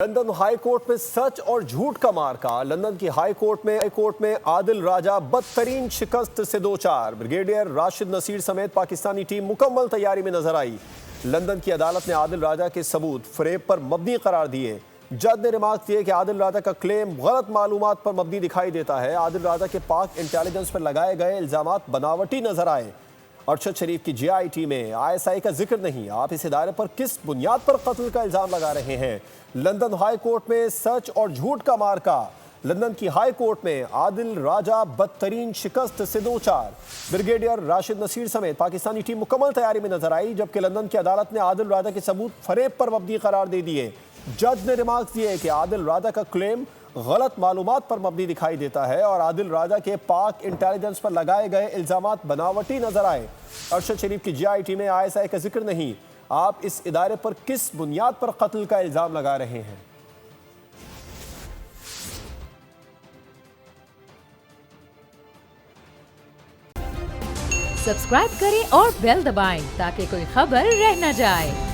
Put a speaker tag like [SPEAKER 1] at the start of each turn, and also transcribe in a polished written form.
[SPEAKER 1] London high court में सच और झूठ का मार्का। लंदन की हाई कोर्ट में आदिल राजा बदतरीन शिकस्त से दो चार। ब्रिगेडियर राशिद नसीर समेत पाकिस्तानी टीम मुकम्मल तैयारी में नजर आई। लंदन की अदालत ने आदिल राजा के सबूत फरेब पर मबनी करार दिए। जज ने रिमार्क दिए कि आदिल राजा का क्लेम गलत मालूमात पर मबनी दिखाई देता है। आदिल राजा के पाक इंटेलिजेंस पर लगाए गए इल्जामात बनावटी नजर आए। अरशद शरीफ की जीआईटी में आईएसआई का जिक्र नहीं। आप इस इदारे पर किस बुनियाद पर कत्ल का इल्जाम लगा रहे हैं? लंदन हाई कोर्ट में सच और झूठ का मार्का। लंदन की हाई कोर्ट में आदिल राजा बदतरीन शिकस्त से दो चार। ब्रिगेडियर राशिद नसीर समेत पाकिस्तानी टीम मुकम्मल तैयारी में नजर आई, जबकि लंदन की अदालत ने आदिल राजा के सबूत फरेब पर मबनी करार दे दिए। जज ने रिमार्क दिए कि आदिल राजा का क्लेम गलत मालूमात पर मबनी दिखाई देता है और आदिल राजा के पाक इंटेलिजेंस पर लगाए गए इल्जामात बनावटी नजर आए। अरशद शरीफ की जीआईटी में आईएसआई का जिक्र नहीं। आप इस इदारे पर किस बुनियाद पर कत्ल का इल्जाम लगा रहे हैं?
[SPEAKER 2] सब्सक्राइब करें और बेल दबाएं ताकि कोई खबर रह न जाए।